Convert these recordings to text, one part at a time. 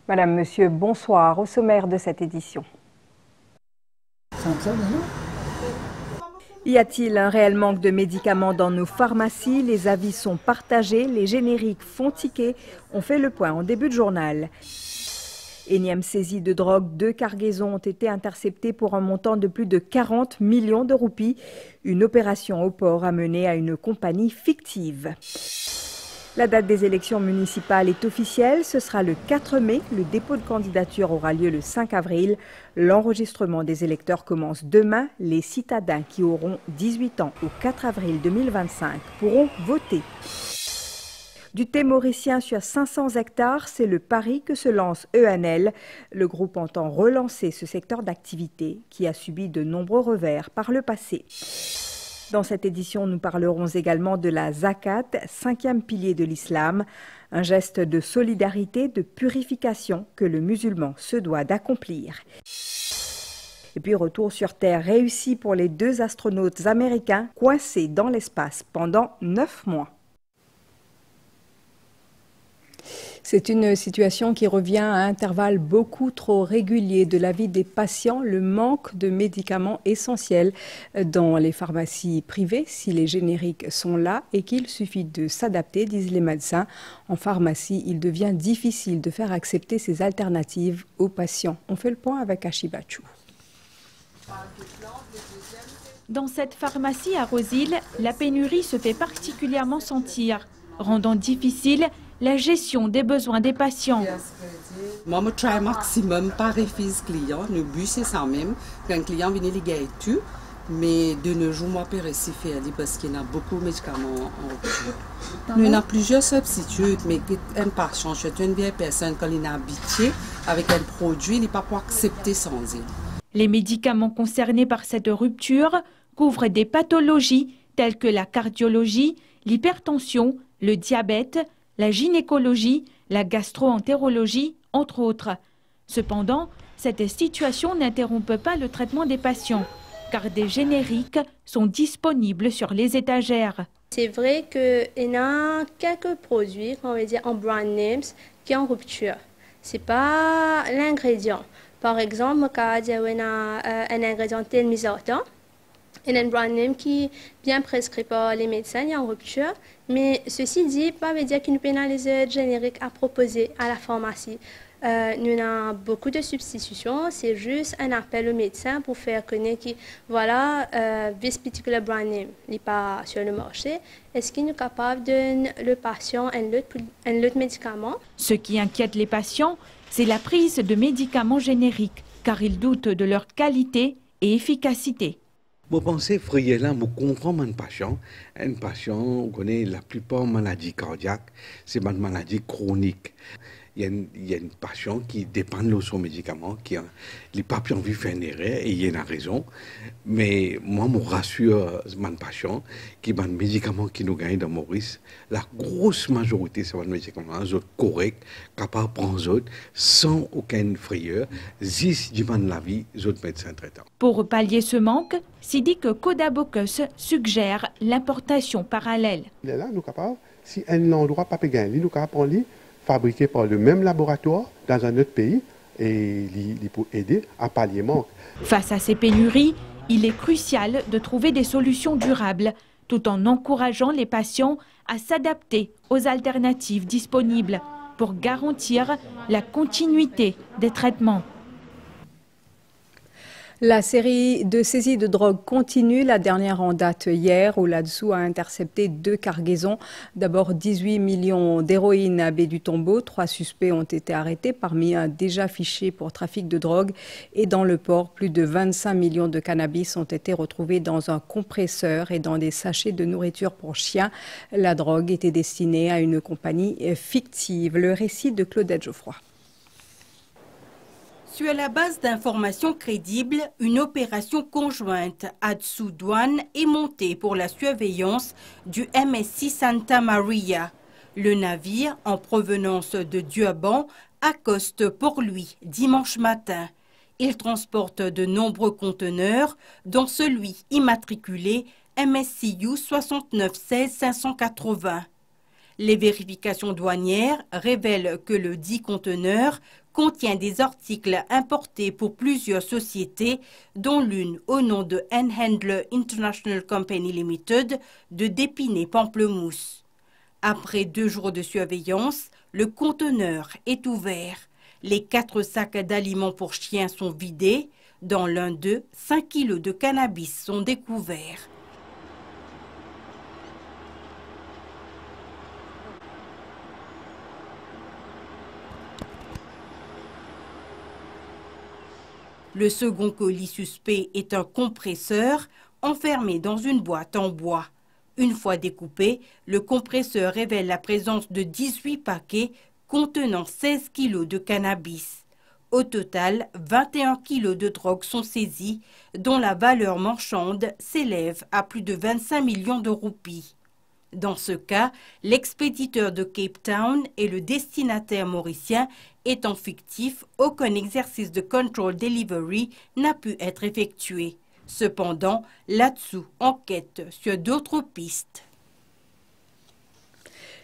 Madame, Monsieur, bonsoir. Au sommaire de cette édition. Y a-t-il un réel manque de médicaments dans nos pharmacies? Les avis sont partagés, les génériques font tiquer. On fait le point en début de journal. Énième saisie de drogue, 2 cargaisons ont été interceptées pour un montant de plus de 40 millions de roupies. Une opération au port a mené à une compagnie fictive. La date des élections municipales est officielle, ce sera le 4 mai. Le dépôt de candidature aura lieu le 5 avril. L'enregistrement des électeurs commence demain. Les citadins qui auront 18 ans au 4 avril 2025 pourront voter. Du thé mauricien sur 500 hectares, c'est le pari que se lance ENL. Le groupe entend relancer ce secteur d'activité qui a subi de nombreux revers par le passé. Dans cette édition, nous parlerons également de la zakat, 5e pilier de l'islam, un geste de solidarité, de purification que le musulman se doit d'accomplir. Et puis retour sur Terre réussi pour les 2 astronautes américains coincés dans l'espace pendant 9 mois. C'est une situation qui revient à intervalles beaucoup trop réguliers de la vie des patients, le manque de médicaments essentiels dans les pharmacies privées, si les génériques sont là et qu'il suffit de s'adapter, disent les médecins. En pharmacie, il devient difficile de faire accepter ces alternatives aux patients. On fait le point avec Achibachou. Dans cette pharmacie à Roseville, la pénurie se fait particulièrement sentir, rendant difficile la gestion des besoins des patients. Moi, je travaille maximum par refuse client. Le but, c'est ça même. Quand un client vient, il gagne tout. Mais de nos jours, moi, je peux réussir faire parce qu'il y a beaucoup de médicaments en rupture. Nous avons plusieurs substituts, mais un patient, c'est une vieille personne, quand il est habitué avec un produit, il n'est pas pour accepter sans il. Les médicaments concernés par cette rupture couvrent des pathologies telles que la cardiologie, l'hypertension, le diabète, la gynécologie, la gastro-entérologie, entre autres. Cependant, cette situation n'interrompt pas le traitement des patients, car des génériques sont disponibles sur les étagères. C'est vrai qu'il y a quelques produits, on va dire en brand names, qui sont en rupture. Ce n'est pas l'ingrédient. Par exemple, quand il y a un ingrédient tel misortan, il y a un brand name qui est bien prescrit par les médecins, il y a en rupture. Mais ceci dit, pas veut dire qu'il nous pénalise le générique à proposer à la pharmacie. Nous avons beaucoup de substitutions, c'est juste un appel au médecin pour faire connaître que voilà, this particular brand name n'est pas sur le marché. Est-ce qu'il est capable de donner le patient un autre médicament? Ce qui inquiète les patients, c'est la prise de médicaments génériques, car ils doutent de leur qualité et efficacité. Je pense que je comprends un patient, on connaît la plupart des maladies cardiaques, c'est une maladie chronique. Il y a une patient qui dépend de son médicament, qui n'a pas envie de faire une erreur, et il y a une raison. Mais moi, je rassure mon patient qui a un médicament qui nous gagne dans Maurice. La grosse majorité, c'est un médicament correct, capable de prendre sans aucune frayeur, juste demande la vie des autres médecins traitants. Pour pallier ce manque, Sidik Kodabokos suggère l'importation parallèle. Il est là, nous capables, si un endroit pas gagné, nous capables prendre fabriqué par le même laboratoire dans un autre pays et pour aider à pallier le manque. Face à ces pénuries, il est crucial de trouver des solutions durables tout en encourageant les patients à s'adapter aux alternatives disponibles pour garantir la continuité des traitements. La série de saisies de drogue continue. La dernière en date hier où l'ADSU a intercepté 2 cargaisons. D'abord 18 millions d'héroïne à Baie du Tombeau. 3 suspects ont été arrêtés parmi un déjà fiché pour trafic de drogue. Et dans le port, plus de 25 millions de cannabis ont été retrouvés dans un compresseur et dans des sachets de nourriture pour chiens. La drogue était destinée à une compagnie fictive. Le récit de Claudette Geoffroy. Sur la base d'informations crédibles, une opération conjointe ADSU-Douane est montée pour la surveillance du MSC Santa Maria. Le navire, en provenance de Durban, accoste pour lui dimanche matin. Il transporte de nombreux conteneurs, dont celui immatriculé MSCU 6916 580. Les vérifications douanières révèlent que le dit conteneur contient des articles importés pour plusieurs sociétés, dont l'une au nom de N-Handler International Company Limited de d'Épinay-Pamplemousse. Après 2 jours de surveillance, le conteneur est ouvert. Les 4 sacs d'aliments pour chiens sont vidés. Dans l'un d'eux, 5 kilos de cannabis sont découverts. Le second colis suspect est un compresseur enfermé dans une boîte en bois. Une fois découpé, le compresseur révèle la présence de 18 paquets contenant 16 kilos de cannabis. Au total, 21 kilos de drogue sont saisis, dont la valeur marchande s'élève à plus de 25 millions de roupies. Dans ce cas, l'expéditeur de Cape Town et le destinataire mauricien étant fictifs, aucun exercice de control delivery n'a pu être effectué. Cependant, là-dessous enquête sur d'autres pistes.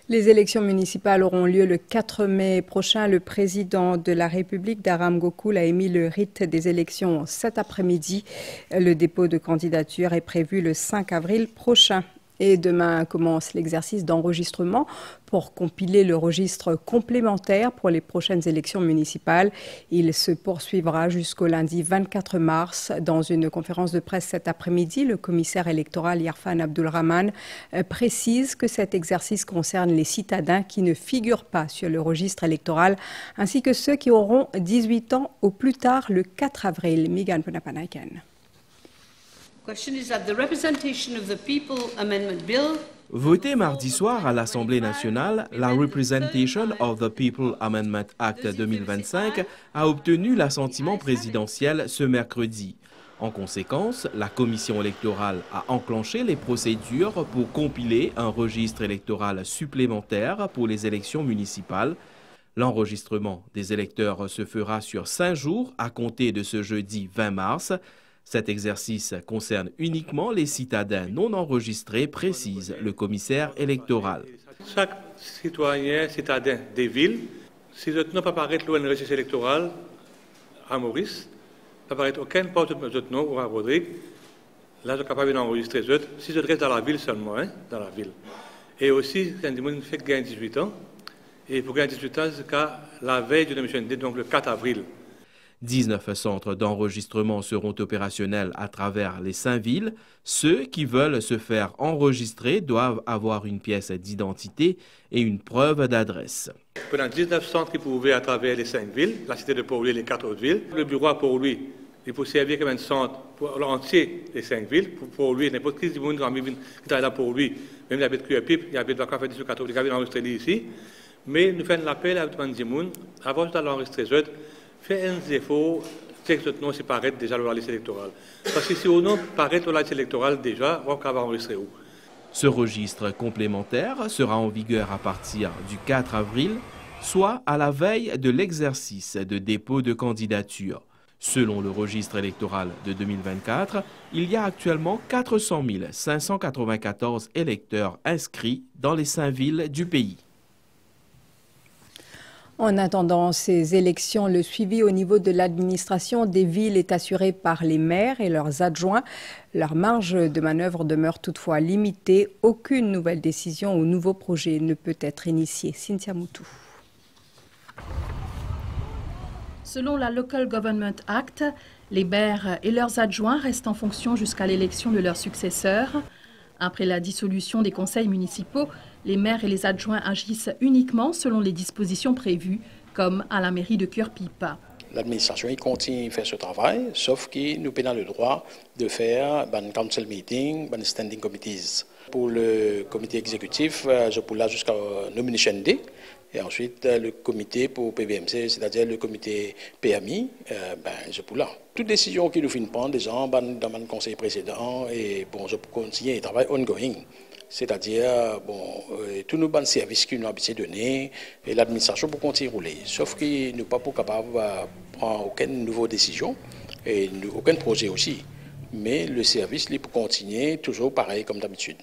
Les élections municipales auront lieu le 4 mai prochain. Le président de la République, Daram Gokul, a émis le rite des élections cet après-midi. Le dépôt de candidature est prévu le 5 avril prochain. Et demain commence l'exercice d'enregistrement pour compiler le registre complémentaire pour les prochaines élections municipales. Il se poursuivra jusqu'au lundi 24 mars. Dans une conférence de presse cet après-midi, le commissaire électoral Irfan Abdulrahman précise que cet exercice concerne les citadins qui ne figurent pas sur le registre électoral, ainsi que ceux qui auront 18 ans au plus tard le 4 avril. Megan Ponapanaiken. Voté mardi soir à l'Assemblée nationale, la Representation of the People Amendment Act 2025 a obtenu l'assentiment présidentiel ce mercredi. En conséquence, la commission électorale a enclenché les procédures pour compiler un registre électoral supplémentaire pour les élections municipales. L'enregistrement des électeurs se fera sur 5 jours à compter de ce jeudi 20 mars. Cet exercice concerne uniquement les citadins non enregistrés, précise le commissaire électoral. Chaque citadin des villes, si je ne peux pas paraître loin du registre électoral à Maurice, ne paraît aucun porte de nom ou à Rodrigue, là je suis capable d'enregistrer si je reste dans la ville seulement, dans la ville. Et aussi, quand on fait gagner 18 ans, et pour gagner 18 ans, c'est la veille de l'émission, donc le 4 avril. 19 centres d'enregistrement seront opérationnels à travers les 5 villes. Ceux qui veulent se faire enregistrer doivent avoir une pièce d'identité et une preuve d'adresse. Pendant 19 centres qui peuvent ouvrir à travers les 5 villes, la cité de Port-Louis et les 4 autres villes. Le bureau pour lui, il peut servir comme un centre pour l'entier des 5 villes. Pour lui, n'importe qui monde qui travaille là pour lui, même il habite Cuepipe, il habite la café du 14, il habite enregistré ici. Mais nous faisons l'appel à tout le monde, avant de l'enregistrer, fait un effort, c'est que notre nom c'est paraître déjà dans la liste électorale. Parce que si on nom paraît dans la liste électorale déjà, on va enregistrer où. Ce registre complémentaire sera en vigueur à partir du 4 avril, soit à la veille de l'exercice de dépôt de candidature. Selon le registre électoral de 2024, il y a actuellement 400 594 électeurs inscrits dans les 5 villes du pays. En attendant ces élections, le suivi au niveau de l'administration des villes est assuré par les maires et leurs adjoints. Leur marge de manœuvre demeure toutefois limitée. Aucune nouvelle décision ou nouveau projet ne peut être initié. Cynthia Moutou. Selon la Local Government Act, les maires et leurs adjoints restent en fonction jusqu'à l'élection de leurs successeurs. Après la dissolution des conseils municipaux, les maires et les adjoints agissent uniquement selon les dispositions prévues, comme à la mairie de Cuepipe. L'administration continue de faire ce travail, sauf que nous avons le droit de faire un council meeting, un standing committees. Pour le comité exécutif, je peux là jusqu'à nomination day. Et ensuite, le comité pour PVMC, c'est-à-dire le comité PMI, je peux là. Toute décision qui nous fait prendre déjà dans le conseil précédent, et bon, je peux continuer le travail ongoing. C'est-à-dire, tous nos bons services qui nous ont habitué de donner, et l'administration pour continuer à rouler. Sauf qu'ils ne sont pas capables de prendre aucune nouvelle décision, et aucun projet aussi. Mais le service, il peut continuer toujours pareil comme d'habitude.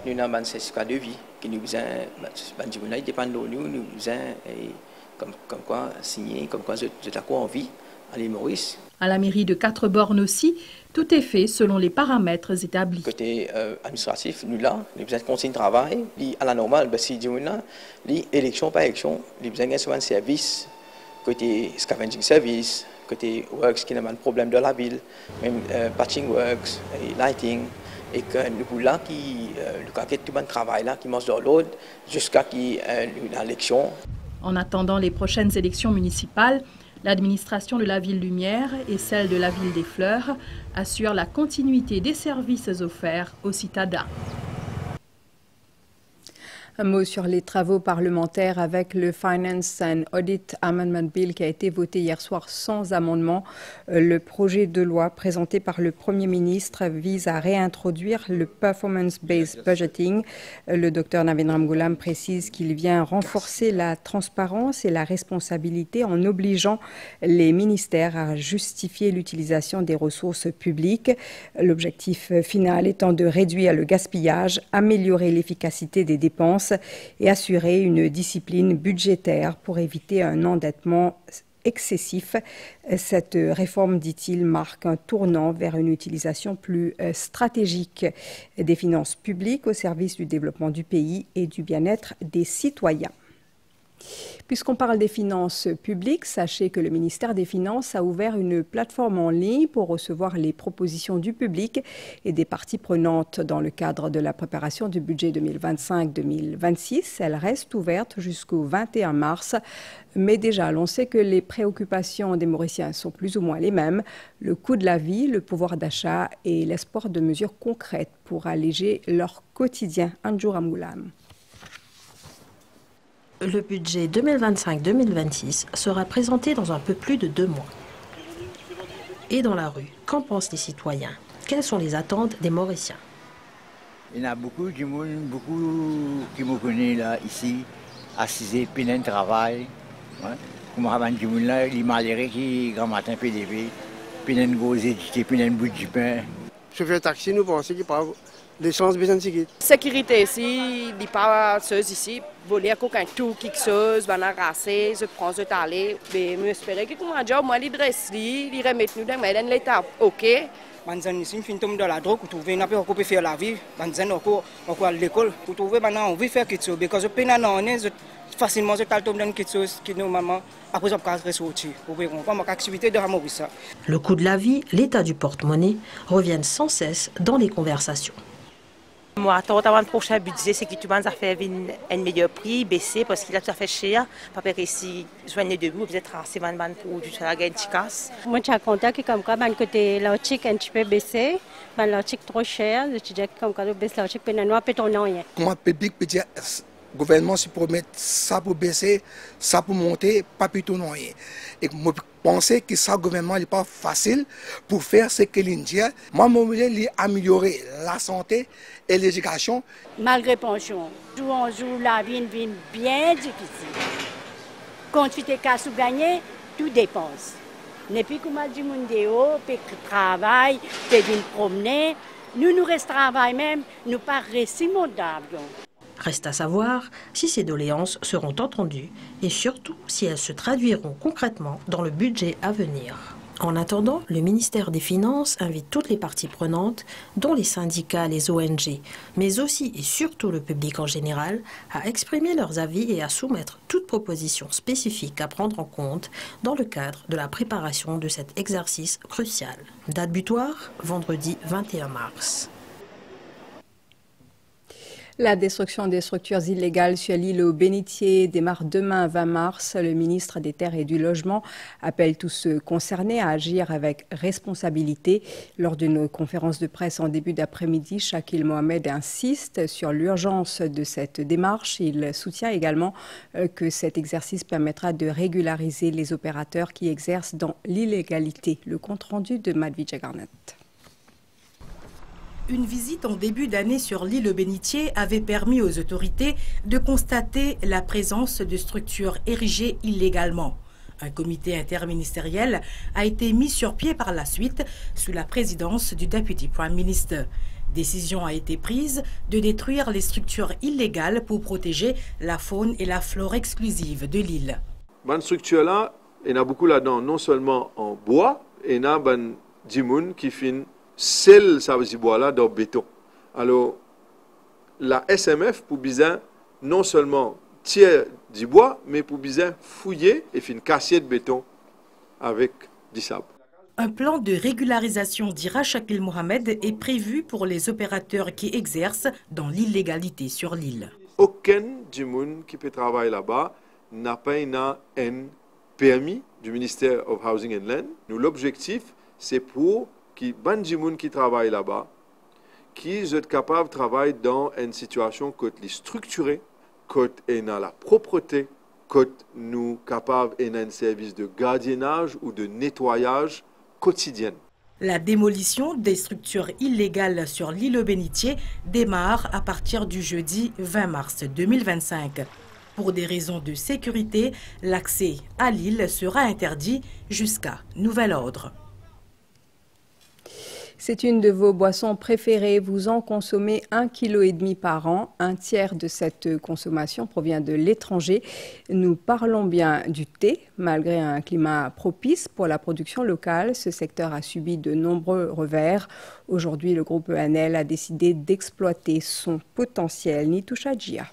Nous avons un certificat de vie qui nous besoin, il dépend de nous, nous besoin, comme quoi signer, comme quoi je t'ai envie à l'île Maurice. À la mairie de Quatre-Bornes aussi, tout est fait selon les paramètres établis. Côté administratif, nous là, nous besoin de continuer de travail. À la normale, si nous là, élection par élection, nous besoin de service, côté scavenging service, côté works qui n'a pas de problème de la ville, même patching works, lighting, et que nous là qui tout le travail là qui mange dans l'autre jusqu'à l'élection. En attendant les prochaines élections municipales, l'administration de la Ville Lumière et celle de la Ville des Fleurs assurent la continuité des services offerts aux citadins. Un mot sur les travaux parlementaires avec le Finance and Audit Amendment Bill qui a été voté hier soir sans amendement. Le projet de loi présenté par le Premier ministre vise à réintroduire le Performance-Based Budgeting. Le docteur Navin Ramgoolam précise qu'il vient renforcer la transparence et la responsabilité en obligeant les ministères à justifier l'utilisation des ressources publiques. L'objectif final étant de réduire le gaspillage, améliorer l'efficacité des dépenses et assurer une discipline budgétaire pour éviter un endettement excessif. Cette réforme, dit-il, marque un tournant vers une utilisation plus stratégique des finances publiques au service du développement du pays et du bien-être des citoyens. Puisqu'on parle des finances publiques, sachez que le ministère des Finances a ouvert une plateforme en ligne pour recevoir les propositions du public et des parties prenantes dans le cadre de la préparation du budget 2025-2026. Elle reste ouverte jusqu'au 21 mars. Mais déjà, l'on sait que les préoccupations des Mauriciens sont plus ou moins les mêmes. Le coût de la vie, le pouvoir d'achat et l'espoir de mesures concrètes pour alléger leur quotidien. Andrew Ramgoolam. Le budget 2025-2026 sera présenté dans un peu plus de 2 mois. Et dans la rue, qu'en pensent les citoyens? Quelles sont les attentes des Mauriciens? Il y a beaucoup de monde, beaucoup qui me connaissent là, ici, assisés, plein de travail. Comme avant du monde là, les malheureux qui, grand matin, PDV, plein de gros éduqués, plein de bout de pain. Chauffeur taxi, nous pensons qu'il parle. Les chances besoin de sécurité. Sécurité ici, il n'y a pas ceux ici, voler à quelqu'un tout quelque chose, va raser, je prends, je t'aller, mais je espère que comment dire, moi, il dresse, il remet nous dans l'état, ok. Banzan ici, une tombe dans la drogue, pour trouver une affaire, on peut faire la vie, banzan encore à l'école, pour trouver maintenant, on veut faire quelque chose, parce que peine non, facilement, je tombe dans quelque chose qui normalement, après, on peut ressortir. Vous pouvez comprendre ma activité de Maurice. Le coût de la vie, l'état du porte-monnaie reviennent sans cesse dans les conversations. Moi, attends, le prochain budget, c'est que tout le monde a fait un meilleur prix, baissé, parce qu'il a tout à fait cher. Parce que si joignez debout, vous êtes rassé pour du salaire qui casse. Moi, je suis content que comme quoi, côté l'article un petit peu baissé, l'article trop cher, je dis comme quoi, baisse l'article, puis non, peut-on rien. Comment le public peut dire, le gouvernement se promet ça pour baisser, ça pour monter, pas plutôt non rien. Et moi, je pense que ça, le gouvernement n'est pas facile pour faire ce que l'Indien. Moi, je voulais améliorer la santé et l'éducation. Malgré pension, jour en jour, la vie est bien difficile. Quand tu te casses ou gagner, tu dépenses. Et puis, comme du monde puis travail, tu viens promener, nous restons travail même, nous pas rester montables. Reste à savoir si ces doléances seront entendues et surtout si elles se traduiront concrètement dans le budget à venir. En attendant, le ministère des Finances invite toutes les parties prenantes, dont les syndicats, les ONG, mais aussi et surtout le public en général, à exprimer leurs avis et à soumettre toute proposition spécifique à prendre en compte dans le cadre de la préparation de cet exercice crucial. Date butoir, vendredi 21 mars. La destruction des structures illégales sur l'île aux Bénitiers démarre demain 20 mars. Le ministre des Terres et du Logement appelle tous ceux concernés à agir avec responsabilité. Lors d'une conférence de presse en début d'après-midi, Shakil Mohamed insiste sur l'urgence de cette démarche. Il soutient également que cet exercice permettra de régulariser les opérateurs qui exercent dans l'illégalité. Le compte-rendu de Madhvija Garnett. Une visite en début d'année sur l'île aux Bénitiers avait permis aux autorités de constater la présence de structures érigées illégalement. Un comité interministériel a été mis sur pied par la suite sous la présidence du Deputy Prime Minister. Décision a été prise de détruire les structures illégales pour protéger la faune et la flore exclusive de l'île. Cette structure-là, il y en a beaucoup là-dedans, non seulement en bois, et il y a des gens qui font celle de bois-là dans le béton. Alors, la SMF, pour bien non seulement tirer du bois, mais pour bien fouiller et faire casser de béton avec du sable. Un plan de régularisation, dira Shakil Mohamed, est prévu pour les opérateurs qui exercent dans l'illégalité sur l'île. Aucun du monde qui peut travailler là-bas n'a pas un permis du ministère of Housing and Land. Nous, l'objectif, c'est pour que les gens qui travaillent là-bas, qui sont capables de travailler dans une situation côté structurée, côté la propreté, côté nous capables d'un service de gardiennage ou de nettoyage quotidien. La démolition des structures illégales sur l'île Bénitier démarre à partir du jeudi 20 mars 2025. Pour des raisons de sécurité, l'accès à l'île sera interdit jusqu'à nouvel ordre. C'est une de vos boissons préférées. Vous en consommez 1,5 kg par an. Un tiers de cette consommation provient de l'étranger. Nous parlons bien du thé. Malgré un climat propice pour la production locale, ce secteur a subi de nombreux revers. Aujourd'hui, le groupe ENL a décidé d'exploiter son potentiel. Nitoucha Djia.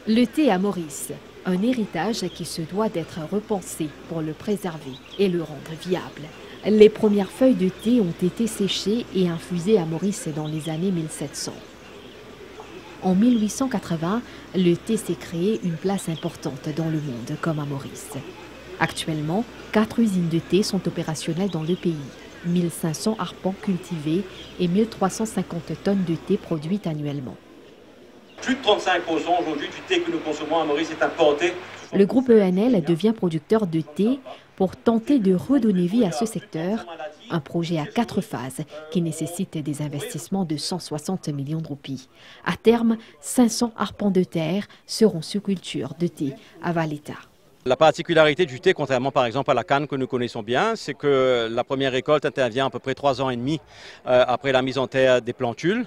Le thé à Maurice, un héritage qui se doit d'être repensé pour le préserver et le rendre viable. Les premières feuilles de thé ont été séchées et infusées à Maurice dans les années 1700. En 1880, le thé s'est créé une place importante dans le monde, comme à Maurice. Actuellement, 4 usines de thé sont opérationnelles dans le pays. 1500 arpents cultivés et 1350 tonnes de thé produites annuellement. Plus de 35% aujourd'hui du thé que nous consommons à Maurice est importé. Le groupe ENL devient producteur de thé pour tenter de redonner vie à ce secteur, un projet à 4 phases qui nécessite des investissements de 160 millions de roupies. À terme, 500 arpents de terre seront sous culture de thé à Valletta. La particularité du thé, contrairement par exemple à la canne que nous connaissons bien, c'est que la première récolte intervient à peu près 3 ans et demi après la mise en terre des plantules.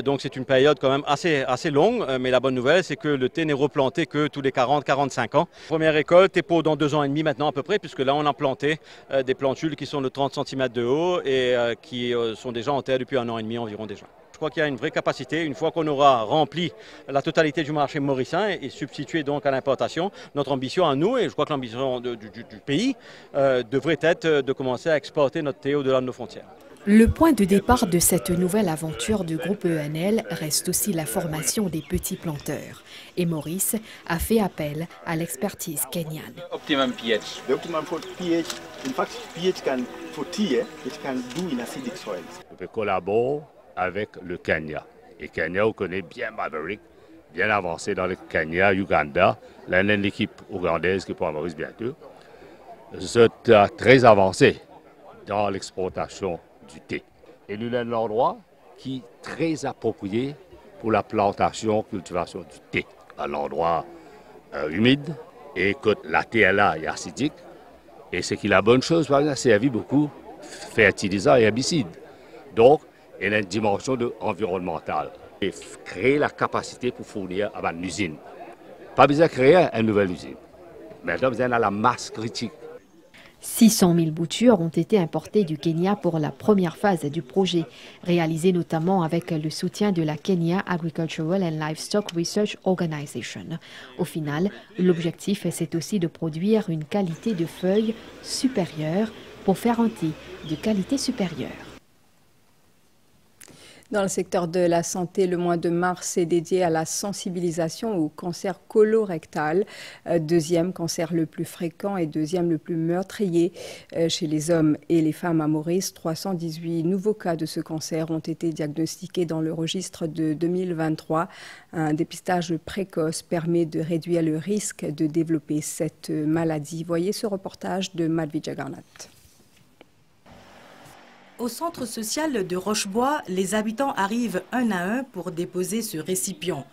Donc c'est une période quand même assez longue, mais la bonne nouvelle c'est que le thé n'est replanté que tous les 40-45 ans. Première récolte est pour dans 2 ans et demi maintenant à peu près, puisque là on a planté des plantules qui sont de 30 cm de haut et qui sont déjà en terre depuis 1 an et demi environ déjà. Je crois qu'il y a une vraie capacité, une fois qu'on aura rempli la totalité du marché mauricien et substitué donc à l'importation, notre ambition à nous, et je crois que l'ambition du pays, devrait être de commencer à exporter notre thé au-delà de nos frontières. Le point de départ de cette nouvelle aventure du groupe ENL reste aussi la formation des petits planteurs. Et Maurice a fait appel à l'expertise kenyane. Optimum pH. The optimum for pH, in fact, pH can, for tea, it can do in acidic soils. On collabore avec le Kenya. Et Kenya, on connaît bien Maverick, bien avancé dans le Kenya, Uganda. Là, il y a une équipe ougandaise qui est pour Maurice bientôt. C'est très avancé dans l'exportation du thé. Et nous avons un endroit qui est très approprié pour la plantation, cultivation du thé. Un endroit humide et que la TLA est acidique. Et ce qui est la bonne chose, parce que ça servi beaucoup fertilisants et herbicides. Donc, il y a une dimension environnementale. Et créer la capacité pour fournir à une usine. Pas besoin de créer une nouvelle usine. Maintenant, besoin de la masse critique. 600 000 boutures ont été importées du Kenya pour la première phase du projet, réalisé notamment avec le soutien de la Kenya Agricultural and Livestock Research Organization. Au final, l'objectif c'est aussi de produire une qualité de feuilles supérieure pour faire un thé de qualité supérieure. Dans le secteur de la santé, le mois de mars est dédié à la sensibilisation au cancer colorectal, deuxième cancer le plus fréquent et deuxième le plus meurtrier chez les hommes et les femmes à Maurice. 318 nouveaux cas de ce cancer ont été diagnostiqués dans le registre de 2023. Un dépistage précoce permet de réduire le risque de développer cette maladie. Voyez ce reportage de Madhvi Jagannath. Au centre social de Rochebois, les habitants arrivent un à un pour déposer ce récipient.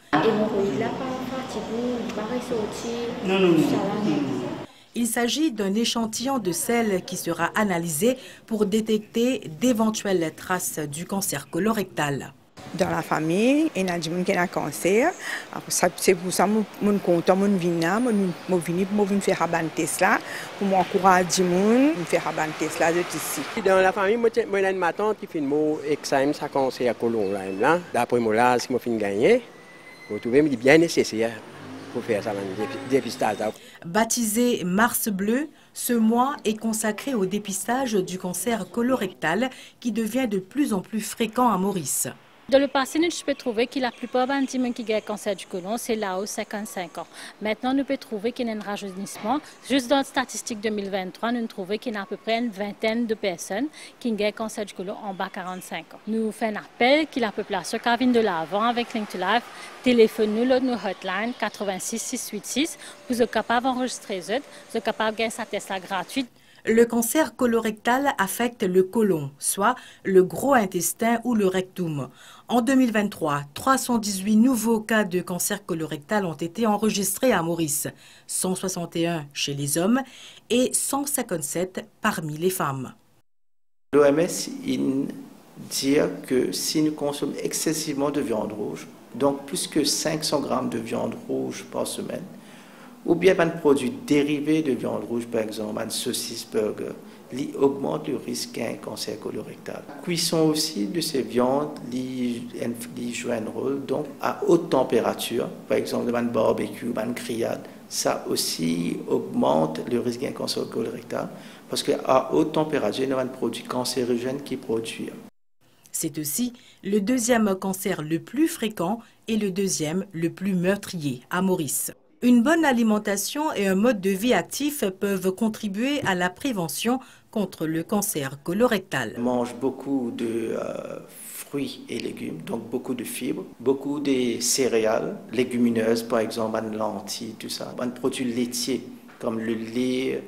Il s'agit d'un échantillon de sel qui sera analysé pour détecter d'éventuelles traces du cancer colorectal. Dans la famille, il y a des gens qui ont un cancer. C'est pour ça que je suis content de venir pour faire un test là, pour m'encourager à faire un test là ici. Dans la famille, moi j'ai ma tante qui fait un examen de cancer colorectal. D'après moi, si je finis gagner, je trouve bien nécessaire pour faire ça, dépistage. Baptisé Mars Bleu, ce mois est consacré au dépistage du cancer colorectal qui devient de plus en plus fréquent à Maurice. Dans le passé, nous pouvons trouver que la plupart des gens qui ont cancer du côlon, c'est là aux 55 ans. Maintenant, nous pouvons trouver qu'il y a un rajeunissement. Juste dans la statistique 2023, nous trouvons qu'il y a à peu près une vingtaine de personnes qui ont cancer du côlon en bas de 45 ans. Nous faisons un appel que la population qui vient de l'avant avec Link to Life, téléphone-nous notre hotline 86 686 pour être capable d'enregistrer, vous êtes capable de gagner sa test gratuite. Le cancer colorectal affecte le côlon, soit le gros intestin ou le rectum. En 2023, 318 nouveaux cas de cancer colorectal ont été enregistrés à Maurice, 161 chez les hommes et 157 parmi les femmes. L'OMS dit que si nous consommons excessivement de viande rouge, donc plus que 500 grammes de viande rouge par semaine, ou bien un produit dérivé de viande rouge, par exemple, un saucisse burger, qui augmente le risque d'un cancer colorectal. La cuisson aussi de ces viandes joue un rôle donc à haute température, par exemple, un barbecue, une grillade, ça aussi augmente le risque d'un cancer colorectal, parce qu'à haute température, il y a un produit cancérigène qui produit. C'est aussi le deuxième cancer le plus fréquent et le deuxième le plus meurtrier à Maurice. Une bonne alimentation et un mode de vie actif peuvent contribuer à la prévention contre le cancer colorectal. On mange beaucoup de fruits et légumes, donc beaucoup de fibres, beaucoup de céréales, légumineuses par exemple, lentilles, tout ça. Un produit laitier comme le lait,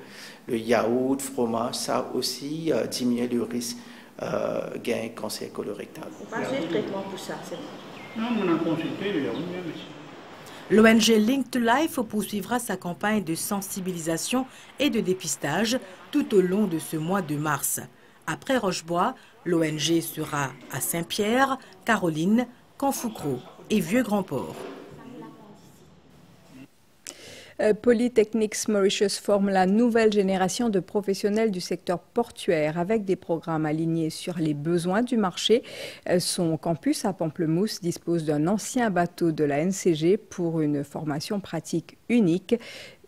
le yaourt, fromage, ça aussi diminue le risque d'un cancer colorectal. Pas de traitement pour ça, c'est bon. Non, on a consulté le yaourt, monsieur. L'ONG Link to Life poursuivra sa campagne de sensibilisation et de dépistage tout au long de ce mois de mars. Après Rochebois, l'ONG sera à Saint-Pierre, Caroline, Canfoucro et Vieux-Grand-Port. Polytechnics Mauritius forme la nouvelle génération de professionnels du secteur portuaire avec des programmes alignés sur les besoins du marché. Son campus à Pamplemousse dispose d'un ancien bateau de la NCG pour une formation pratique unique.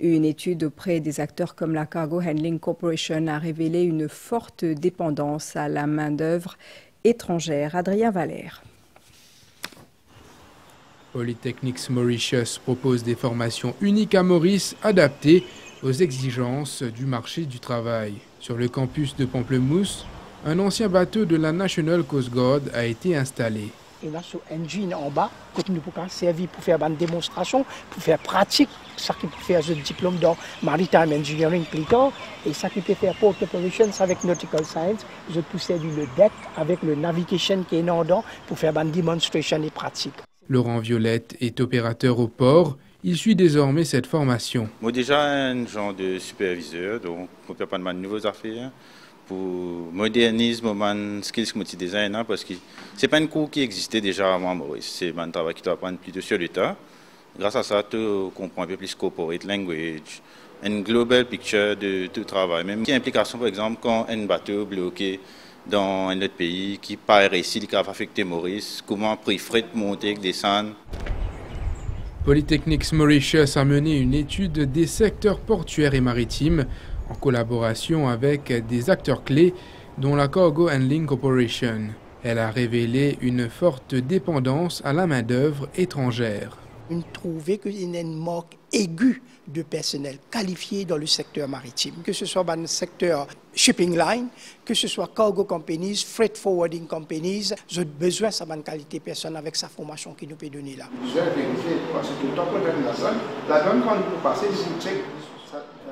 Une étude auprès des acteurs comme la Cargo Handling Corporation a révélé une forte dépendance à la main-d'œuvre étrangère. Adrien Valère. Polytechnics Mauritius propose des formations uniques à Maurice, adaptées aux exigences du marché du travail. Sur le campus de Pamplemousse, un ancien bateau de la National Coast Guard a été installé. Il y a ce engine en bas, que nous pouvons servir pour faire une démonstration, pour faire pratique, ça qui peut faire ce diplôme dans Maritime Engineering plus tard, et ça qui peut faire Port Operations avec Nautical Science, je peux servir le deck avec le Navigation qui est dedans pour faire une démonstration et pratique. Laurent Violette est opérateur au port. Il suit désormais cette formation. Moi déjà un genre de superviseur, donc pour faire pas de nouvelles affaires, pour moderniser mon skills multi-design, parce que c'est pas un cours qui existait déjà avant Maurice. C'est un travail qui doit apprendre plutôt sur le tas. Grâce à ça, tu comprends un peu plus corporate language, une global picture de tout travail. Même qui implication, par exemple, quand un bateau bloqué dans un autre pays qui paraît ici, qui a affecté Maurice, comment prix fret monter, descendre. Polytechnics Mauritius a mené une étude des secteurs portuaires et maritimes en collaboration avec des acteurs clés dont la Cargo Handling Corporation. Elle a révélé une forte dépendance à la main-d'œuvre étrangère. On trouvait qu'il y a une manque aiguë de personnel qualifié dans le secteur maritime, que ce soit dans le secteur shipping line, que ce soit cargo companies, freight forwarding companies. J'ai besoin de sa bonne qualité de personne avec sa formation qui nous peut donner là.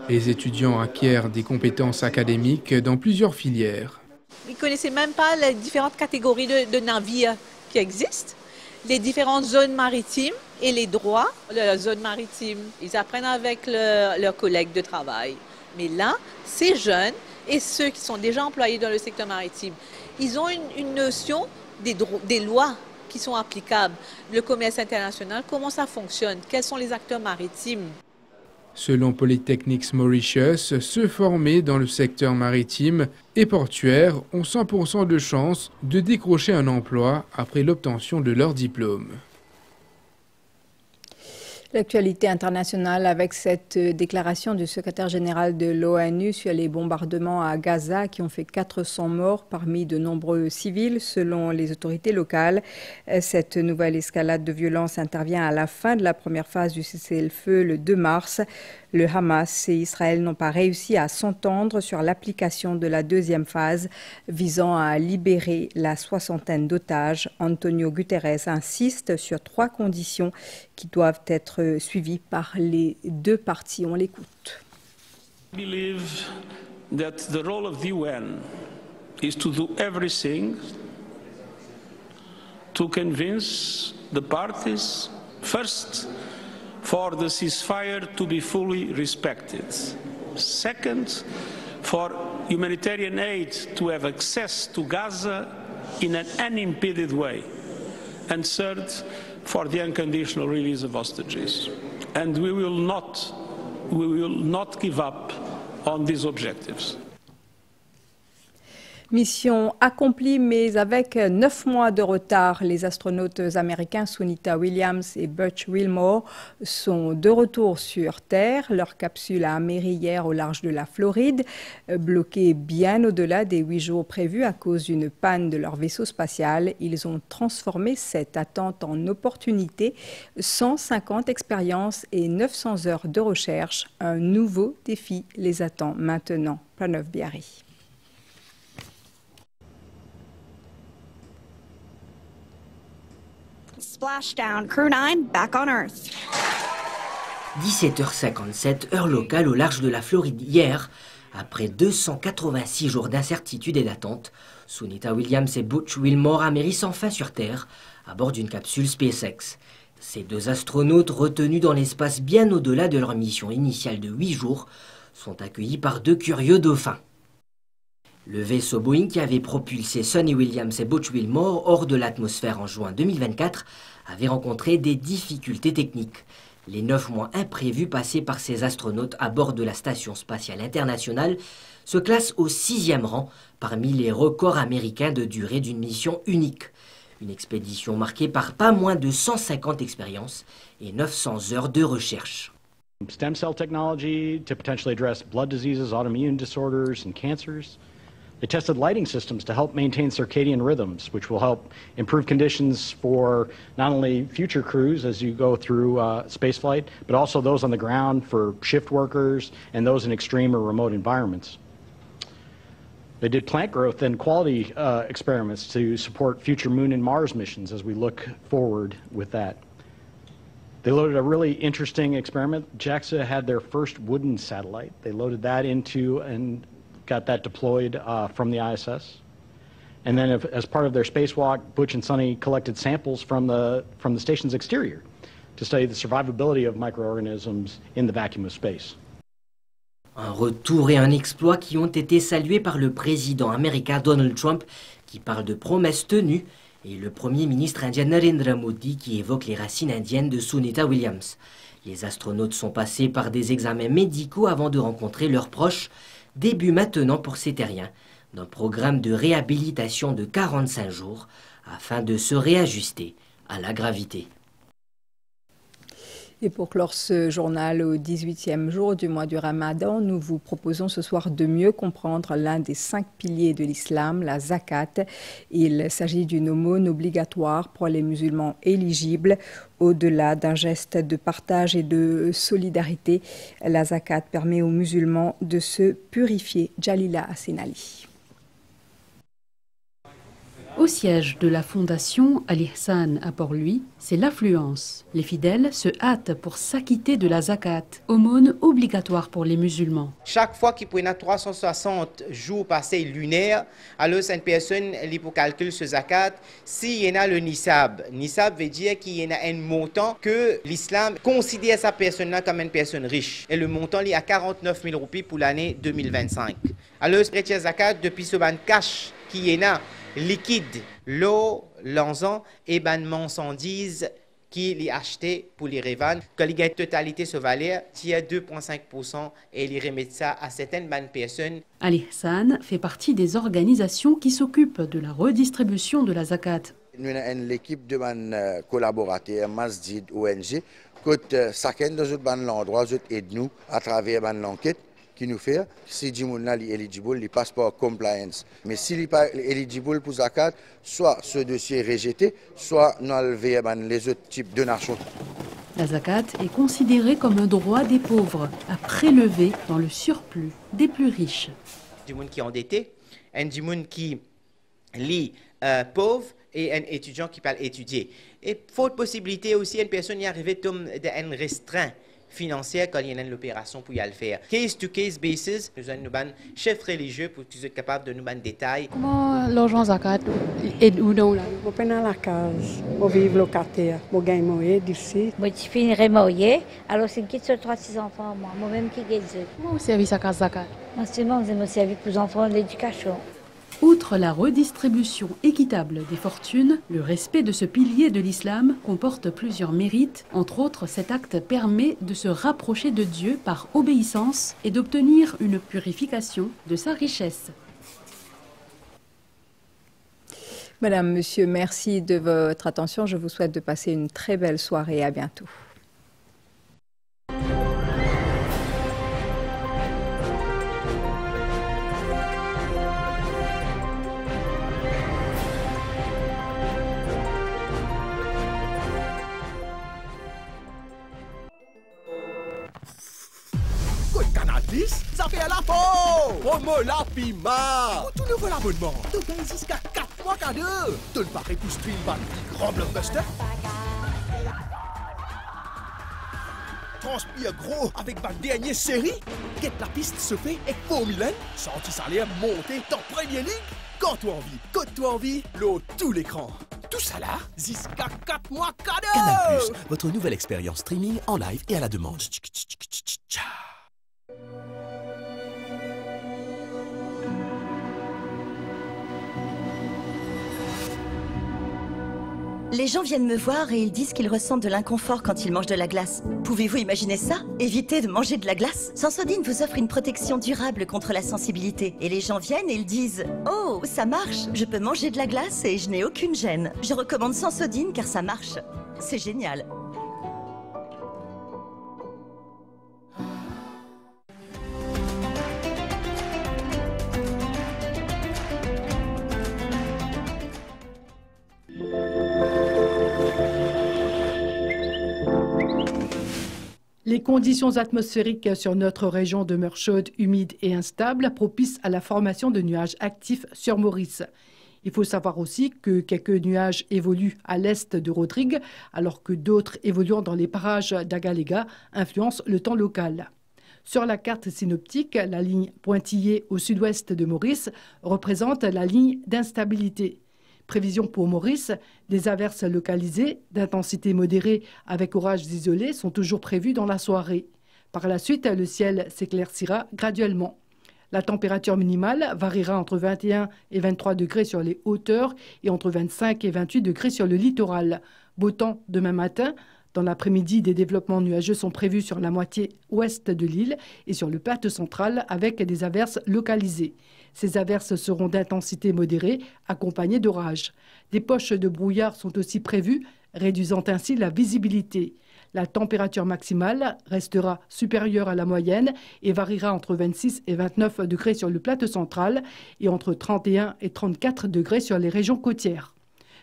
Les étudiants acquièrent des compétences académiques dans plusieurs filières. Ils ne connaissaient même pas les différentes catégories de navires qui existent, les différentes zones maritimes et les droits de la zone maritime. Ils apprennent avec leurs collègues de travail. Mais là, ces jeunes et ceux qui sont déjà employés dans le secteur maritime, ils ont une notion des lois qui sont applicables. Le commerce international, comment ça fonctionne? Quels sont les acteurs maritimes? Selon Polytechnics Mauritius, ceux formés dans le secteur maritime et portuaire ont 100% de chances de décrocher un emploi après l'obtention de leur diplôme. L'actualité internationale avec cette déclaration du secrétaire général de l'ONU sur les bombardements à Gaza qui ont fait 400 morts parmi de nombreux civils selon les autorités locales. Cette nouvelle escalade de violence intervient à la fin de la première phase du cessez-le-feu le 2 mars. Le Hamas et Israël n'ont pas réussi à s'entendre sur l'application de la deuxième phase visant à libérer la 60aine d'otages. Antonio Guterres insiste sur 3 conditions qui doivent être suivies par les deux parties. On l'écoute. I believe that the role of the UN is to do everything to convince the parties first for the ceasefire to be fully respected. Second, for humanitarian aid to have access to Gaza in an unimpeded way. And third, for the unconditional release of hostages. And we will not give up on these objectives. Mission accomplie, mais avec 9 mois de retard. Les astronautes américains Sunita Williams et Butch Wilmore sont de retour sur Terre. Leur capsule a améri hier au large de la Floride, bloquée bien au-delà des 8 jours prévus à cause d'une panne de leur vaisseau spatial. Ils ont transformé cette attente en opportunité. 150 expériences et 900 heures de recherche. Un nouveau défi les attend maintenant. Pranav Biari. Splashdown, Crew 9, back on Earth. 17h57, heure locale au large de la Floride hier. Après 286 jours d'incertitude et d'attente, Sunita Williams et Butch Wilmore amérissent enfin sur Terre à bord d'une capsule SpaceX. Ces deux astronautes, retenus dans l'espace bien au-delà de leur mission initiale de 8 jours, sont accueillis par 2 curieux dauphins. Le vaisseau Boeing qui avait propulsé Sunny Williams et Butch Wilmore hors de l'atmosphère en juin 2024 avait rencontré des difficultés techniques. Les 9 mois imprévus passés par ces astronautes à bord de la Station spatiale internationale se classent au 6e rang parmi les records américains de durée d'une mission unique. Une expédition marquée par pas moins de 150 expériences et 900 heures de recherche. Stem cell technology to potentially address blood diseases, autoimmune disorders and cancers. They tested lighting systems to help maintain circadian rhythms, which will help improve conditions for not only future crews as you go through spaceflight, but also those on the ground for shift workers and those in extreme or remote environments. They did plant growth and quality experiments to support future Moon and Mars missions as we look forward with that. They loaded a really interesting experiment. JAXA had their first wooden satellite. They loaded that into and got that deployed from the ISS. And then as part of their spacewalk, Butch and Sunny collected samples from the station's exterior to study the survivability of microorganisms in the vacuum of space. Un retour et un exploit qui ont été salués par le président américain Donald Trump, qui parle de promesses tenues, et le premier ministre indien Narendra Modi, qui évoque les racines indiennes de Sunita Williams. Les astronautes sont passés par des examens médicaux avant de rencontrer leurs proches. Début maintenant pour ces terriens d'un programme de réhabilitation de 45 jours afin de se réajuster à la gravité. Et pour clore ce journal au 18e jour du mois du Ramadan, nous vous proposons ce soir de mieux comprendre l'un des 5 piliers de l'islam, la zakat. Il s'agit d'une aumône obligatoire pour les musulmans éligibles. Au-delà d'un geste de partage et de solidarité, la zakat permet aux musulmans de se purifier. Jalila Assinali. Au siège de la fondation Al-Ihsan à Port-Louis, c'est l'affluence. Les fidèles se hâtent pour s'acquitter de la zakat, aumône obligatoire pour les musulmans. Chaque fois qu'il prend 360 jours passés lunaires, alors cette personne pour calculer ce zakat, s'il y en a le nisab. Nisab veut dire qu'il y en a un montant que l'islam considère sa personne-là comme une personne riche. Et le montant est à 49 000 roupies pour l'année 2025. Alors, ce zakat, depuis ce ban cash qui y en a, liquide, l'eau, l'argent et ban marchandises qui les acheté pour les revendre. Quand il y a une totalité de valeur, il y a 2,5% et ils remettent ça à certaines bonnes personnes. Al-Ihsan fait partie des organisations qui s'occupent de la redistribution de la zakat. Nous avons l'équipe de collaborateurs, Masjid, ONG, que chacun de nos endroits aide nous à travers l'enquête qui nous fait. Si Jimoun est éligible, il passe par compliance. Mais s'il n'est pas éligible pour zakat, soit ce dossier est rejeté, soit nous enlever les autres types de donations. La zakat est considérée comme un droit des pauvres à prélever dans le surplus des plus riches. Jimoun qui est endetté, un Jimoun qui lit pauvre et un étudiant qui parle étudier. Et faute possibilité aussi, une personne y arrive d'un restreint financière quand il y a une opération pour y le faire. Case-to-case basis, nous avons un chef religieux pour qu'ils soient capables de nous donner des détails. Comment l'argent zakat aide où dans là? Je suis dans la case, je vis locataire, je gagne moyen d'ici. Je suis fini mariée, alors c'est qui sur 3-6 enfants, moi-même qui gagne. Comment vous servez sa case zakat? Moi seulement, je me servis pour les enfants de l'éducation. Outre la redistribution équitable des fortunes, le respect de ce pilier de l'islam comporte plusieurs mérites. Entre autres, cet acte permet de se rapprocher de Dieu par obéissance et d'obtenir une purification de sa richesse. Madame, Monsieur, merci de votre attention. Je vous souhaite de passer une très belle soirée. À bientôt. Ça fait à la peau! Promo la Pima! Pour tout nouvel abonnement, tu gagnes jusqu'à 4 mois cadeaux! Tu le parais pour stream par le grand blockbuster? Transpire gros avec ma dernière série? Get la piste se fait avec Formule 1, sorti salaire monté dans Premier League? Quand tu envie, code-toi envie, l'eau tout l'écran. Tout ça là, jusqu'à 4 mois cadeaux! Canal+, votre nouvelle expérience streaming en live et à la demande. Les gens viennent me voir et ils disent qu'ils ressentent de l'inconfort quand ils mangent de la glace. Pouvez-vous imaginer ça? Évitez de manger de la glace? Sensodyne vous offre une protection durable contre la sensibilité. Et les gens viennent et ils disent « Oh, ça marche, je peux manger de la glace et je n'ai aucune gêne. Je recommande Sensodyne car ça marche. C'est génial. » Les conditions atmosphériques sur notre région demeurent chaudes, humides et instables, propices à la formation de nuages actifs sur Maurice. Il faut savoir aussi que quelques nuages évoluent à l'est de Rodrigue, alors que d'autres évoluant dans les parages d'Agalega influencent le temps local. Sur la carte synoptique, la ligne pointillée au sud-ouest de Maurice représente la ligne d'instabilité. Prévision pour Maurice, des averses localisées d'intensité modérée avec orages isolés sont toujours prévues dans la soirée. Par la suite, le ciel s'éclaircira graduellement. La température minimale variera entre 21 et 23 degrés sur les hauteurs et entre 25 et 28 degrés sur le littoral. Beau temps demain matin. Dans l'après-midi, des développements nuageux sont prévus sur la moitié ouest de l'île et sur le plateau central avec des averses localisées. Ces averses seront d'intensité modérée, accompagnées d'orages. Des poches de brouillard sont aussi prévues, réduisant ainsi la visibilité. La température maximale restera supérieure à la moyenne et variera entre 26 et 29 degrés sur le plateau central et entre 31 et 34 degrés sur les régions côtières.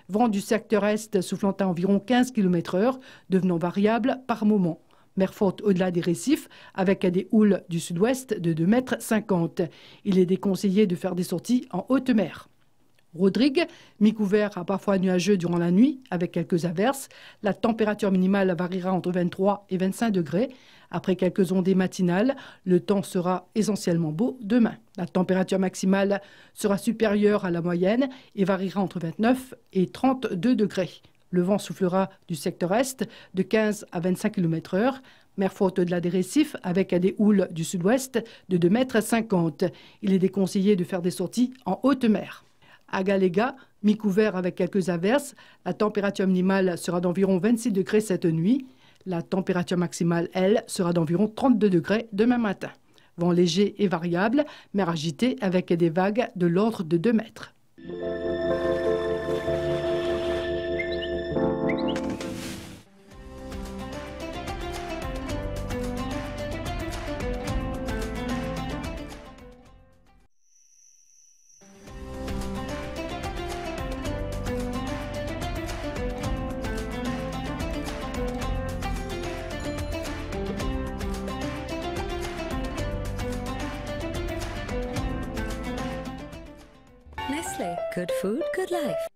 Vent du secteur est soufflant à environ 15 km/h, devenant variable par moment. Mer forte au-delà des récifs, avec des houles du sud-ouest de 2,50 m. Il est déconseillé de faire des sorties en haute mer. Rodrigue, mi-couvert à parfois nuageux durant la nuit, avec quelques averses. La température minimale variera entre 23 et 25 degrés. Après quelques ondées matinales, le temps sera essentiellement beau demain. La température maximale sera supérieure à la moyenne et variera entre 29 et 32 degrés. Le vent soufflera du secteur est de 15 à 25 km/h. Mer forte de la des Récifs avec des houles du sud-ouest de 2,50 m. Il est déconseillé de faire des sorties en haute mer. À Galega, mi-couvert avec quelques averses, la température minimale sera d'environ 26 degrés cette nuit. La température maximale, elle, sera d'environ 32 degrés demain matin. Vent léger et variable, mer agitée avec des vagues de l'ordre de 2 mètres. Nestlé. Good food, good life.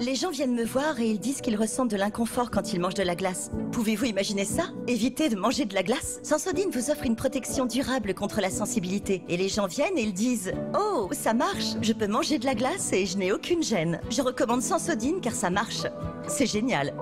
Les gens viennent me voir et ils disent qu'ils ressentent de l'inconfort quand ils mangent de la glace. Pouvez-vous imaginer ça? Éviter de manger de la glace? Sensodyne vous offre une protection durable contre la sensibilité. Et les gens viennent et ils disent « Oh, ça marche! Je peux manger de la glace et je n'ai aucune gêne. Je recommande Sensodyne car ça marche. C'est génial. »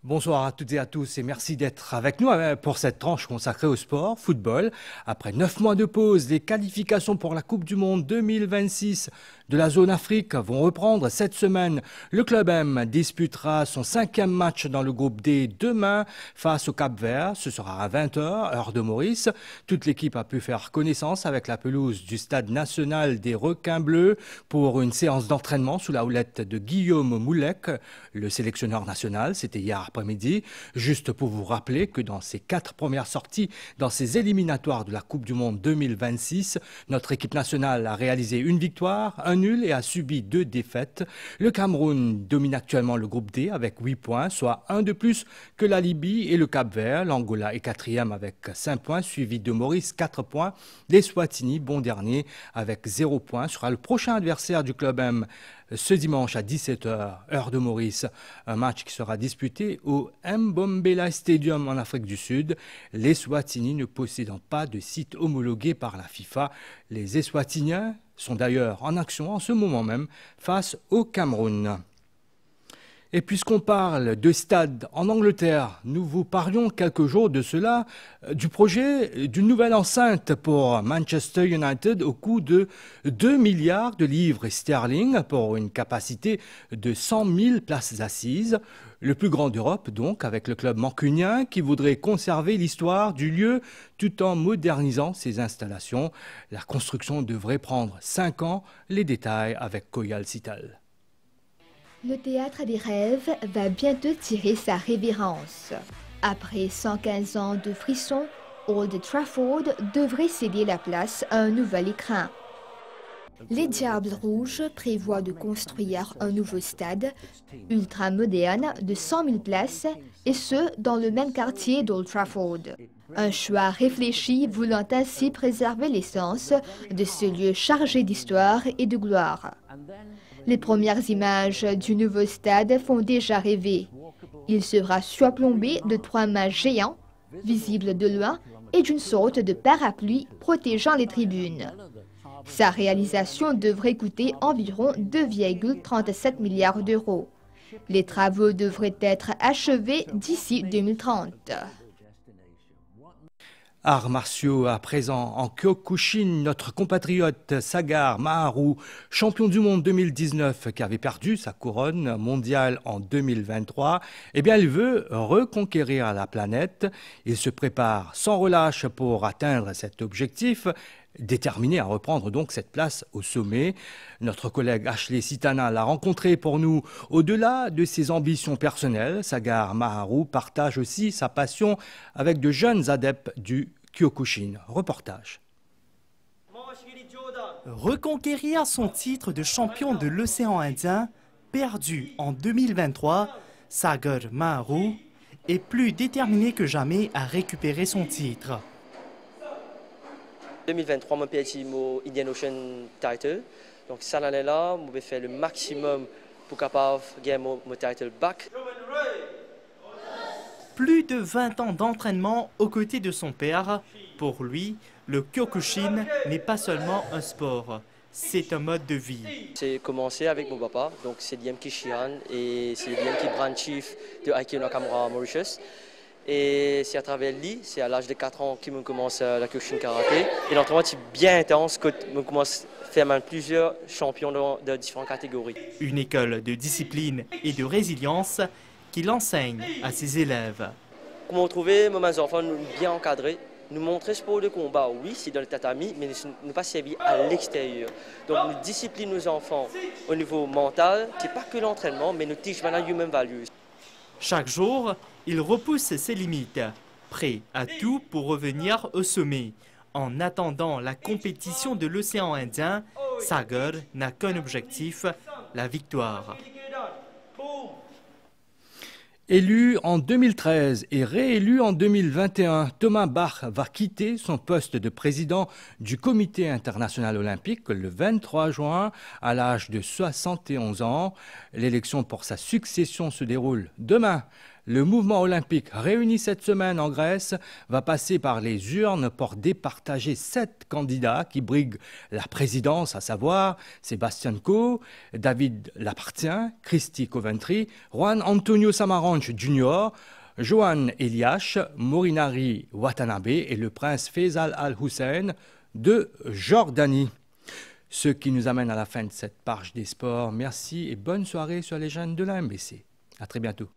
Bonsoir à toutes et à tous et merci d'être avec nous pour cette tranche consacrée au sport, football. Après 9 mois de pause, les qualifications pour la Coupe du Monde 2026 de la zone Afrique vont reprendre cette semaine. Le Club M disputera son 5e match dans le groupe D demain face au Cap-Vert. Ce sera à 20h, heure de Maurice. Toute l'équipe a pu faire connaissance avec la pelouse du Stade national des Requins Bleus pour une séance d'entraînement sous la houlette de Guillaume Moulec, le sélectionneur national. C'était hier après-midi. Juste pour vous rappeler que dans ses 4 premières sorties dans ces éliminatoires de la Coupe du Monde 2026, notre équipe nationale a réalisé une victoire, un nul et a subi 2 défaites. Le Cameroun domine actuellement le groupe D avec 8 points, soit 1 de plus que la Libye et le Cap-Vert. L'Angola est 4e avec 5 points, suivi de Maurice 4 points. L'Eswatini, bon dernier, avec 0 points, sera le prochain adversaire du Club M ce dimanche à 17h, heure de Maurice. Un match qui sera disputé au Mbombela Stadium en Afrique du Sud. Les Eswatini ne possédant pas de site homologué par la FIFA. Les Eswatiniens sont d'ailleurs en action en ce moment même face au Cameroun. Et puisqu'on parle de stade en Angleterre, nous vous parlions quelques jours de cela du projet d'une nouvelle enceinte pour Manchester United au coût de 2 milliards de livres sterling pour une capacité de 100 000 places assises. Le plus grand d'Europe donc, avec le club mancunien qui voudrait conserver l'histoire du lieu tout en modernisant ses installations. La construction devrait prendre 5 ans. Les détails avec Koyal Sital. Le théâtre des rêves va bientôt tirer sa révérence. Après 115 ans de frissons, Old Trafford devrait céder la place à un nouvel écrin. Les Diables Rouges prévoient de construire un nouveau stade ultra-moderne de 100 000 places, et ce, dans le même quartier d'Old Trafford. Un choix réfléchi voulant ainsi préserver l'essence de ce lieu chargé d'histoire et de gloire. Les premières images du nouveau stade font déjà rêver. Il sera surplombé de 3 mâts géants, visibles de loin, et d'une sorte de parapluie protégeant les tribunes. Sa réalisation devrait coûter environ 2,37 milliards d'euros. Les travaux devraient être achevés d'ici 2030. Arts martiaux à présent en Kyokushin, notre compatriote Sagar Maharu, champion du monde 2019 qui avait perdu sa couronne mondiale en 2023, eh bien il veut reconquérir la planète. Il se prépare sans relâche pour atteindre cet objectif, déterminé à reprendre donc cette place au sommet. Notre collègue Ashley Sitana l'a rencontré pour nous. Au-delà de ses ambitions personnelles, Sagar Maharu partage aussi sa passion avec de jeunes adeptes du Kyokushin. Reportage. Reconquérir son titre de champion de l'océan Indien, perdu en 2023, Sagar Maharu est plus déterminé que jamais à récupérer son titre. 2023, je perdu mon Indian Ocean title. Donc, cette année-là, je vais faire le maximum pour capable gagner mon title back. Plus de 20 ans d'entraînement aux côtés de son père. Pour lui, le Kyokushin n'est pas seulement un sport, c'est un mode de vie. J'ai commencé avec mon papa, donc c'est Liam Kishian et c'est Liam qui est Grand Chief de Aikyo Nakamura Mauritius. Et c'est à travers lui, c'est à l'âge de 4 ans que je commence la Kyokushin Karaté. Et l'entraînement est bien intense, que je commence à faire plusieurs champions de différentes catégories. Une école de discipline et de résilience qu'il enseigne à ses élèves. Comment trouver mes enfants bien encadrés, nous montrer sport de combat, oui, c'est dans le tatami, mais ne pas servir à l'extérieur. Donc nous disciplinons nos enfants au niveau mental, c'est pas que l'entraînement, mais nous teach maintenant human values. Chaque jour, il repousse ses limites, prêt à tout pour revenir au sommet. En attendant la compétition de l'océan Indien, Sagar n'a qu'un objectif, la victoire. Élu en 2013 et réélu en 2021, Thomas Bach va quitter son poste de président du Comité international olympique le 23 juin à l'âge de 71 ans. L'élection pour sa succession se déroule demain. Le mouvement olympique réuni cette semaine en Grèce va passer par les urnes pour départager 7 candidats qui briguent la présidence, à savoir Sébastien Coe, David Lapartien, Christy Coventry, Juan Antonio Samaranch Jr., Johan Eliash, Morinari Watanabe et le prince Faisal Al-Hussein de Jordanie. Ce qui nous amène à la fin de cette page des sports. Merci et bonne soirée sur les chaînes de la MBC. À très bientôt.